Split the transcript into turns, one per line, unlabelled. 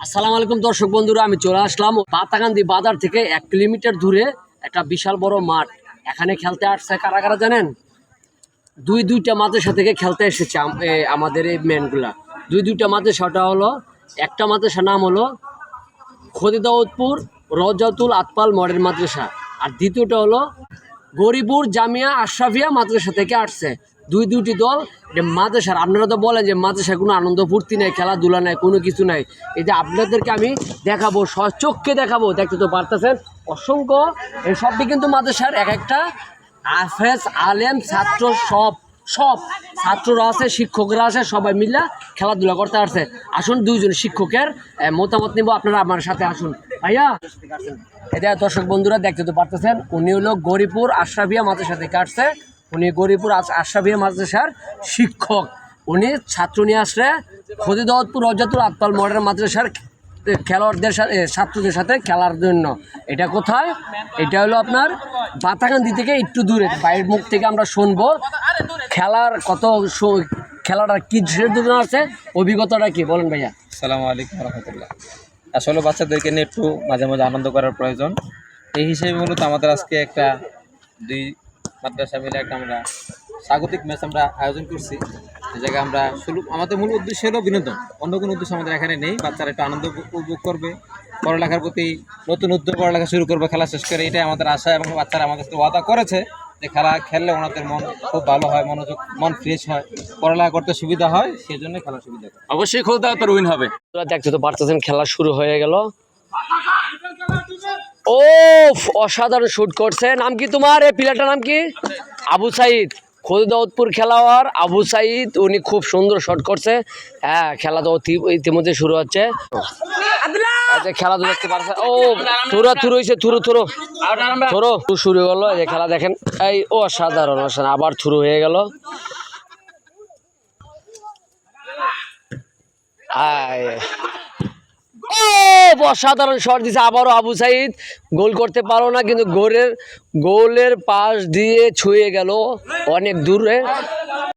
আসসালামু আলাইকুম দর্শক বন্ধুরা, আমি চলে আসলাম পাতাকান্দি বাজার থেকে 1 কিলোমিটার দূরে একটা বিশাল বড় মাঠ। এখানে খেলতে আসছে কারা কারা জানেন? দুইটা মাদ্রাসা থেকে খেলতে এসেছে আমাদের এই ম্যানগুলা। দুইটা মাদ্রাসাটা হলো, একটা মাদ্রাসার নাম হলো খদিদাউদপুর রওজাতুল আতফাল মডেল মাদ্রাসা, আর দ্বিতীয়টা হলো গরিপুর জামিয়া আশরাফিয়া মাদ্রাসা থেকে আসছে। দুইটি দল মাদ্রাসার। আপনারা তো বলেন যে মাদ্রাসায় কোনো আনন্দ ফুর্তি নেই, খেলাধুলা নেই, কোনো কিছু নাই। এই যে আপনাদেরকে আমি দেখাবো, চোখকে দেখাবো, দেখতে তো পারতেছেন অসংখ্য এই সবটি কিন্তু মাদ্রাসার এক একটা হাফেজ আলেম ছাত্র সব ছাত্ররা আছে, শিক্ষকরা আছে, সবাই মিলে খেলাধুলা করতে আসছে। আসুন দুইজন শিক্ষকের মতামত নিব, আপনারা আমার সাথে আসুন। ভাইয়া, এটা দর্শক বন্ধুরা দেখতে তো পারতেছেন, উনি হলো গরিপুর আশরাফিয়া মাদ্রাসা থেকে আসছে। উনি গরিপুর আশরাফিয়া মাদ্রাসার শিক্ষক। উনি ছাত্র নিয়ে আসলে খদিদাউদপুর রওজাতুল আতফাল মডেল মাদ্রাসার খেলোয়াড়দের সাথে, ছাত্রদের সাথে খেলার জন্য। এটা কোথায়? এটা হলো আপনার পাতাকান্দি থেকে একটু দূরে। বাইরের মুখ থেকে আমরা শুনবো খেলার খেলাটা কি জন্য আছে, অভিজ্ঞতাটা কি বলেন ভাইয়া।
আসসালামু আলাইকুম রহমতুল্লাহ। আসলে বাচ্চাদেরকে নিয়ে একটু মাঝে মাঝে আনন্দ করার প্রয়োজন। এই হিসেবে মূলত আমাদের আজকে একটা দুই মাদ্রাসা মিলে একটা আমরা স্বাগতিক ম্যাচ আমরা আয়োজন করছি। এই জায়গায় আমরা আমাদের মূল উদ্দেশ্য হলো বিনোদন, অন্য কোনো উদ্দেশ্য আমাদের এখানে নেই। বাচ্চারা একটু আনন্দ উপভোগ করবে, পড়ালেখার প্রতি নতুন উদ্যোগ, পড়ালেখা শুরু করবে খেলা শেষ করে, এটাই আমাদের আশা। এবং বাচ্চারা আমাদের সাথে ওয়াদা করেছে যে খেলা খেললে ওনাদের মন খুব ভালো হয়, মন ফ্রেশ হয়, পড়ালেখা করতে সুবিধা হয়, সেই জন্য খেলার সুবিধা হয়। অবশ্যই খোদাউদপুর উইন হবে।
দেখতে তো পারতেছেন খেলা শুরু হয়ে গেল। ও অসাধারণ শুট করছে। নাম কি তোমার? এই প্লেয়ারটার নাম কি? আবু সাইদ। খদিদাউদপুর খেলোয়াড় আবু সাইদ, উনি খুব সুন্দর শট করছে। হ্যাঁ, খেলা তো ইতিমধ্যে শুরু হচ্ছে। খেলা তো দেখতে পারছে। ও থুরো হয়েছে, থুরো শুরু হলো। এই খেলা দেখেন, এই অসাধারণ আবার থুরু হয়ে গেল। অসাধারণ শট দিছে আবারও আবু সাইদ। গোল করতে পারো না, কিন্তু গোলের পাশ দিয়ে ছুঁয়ে গেল অনেক দূরে।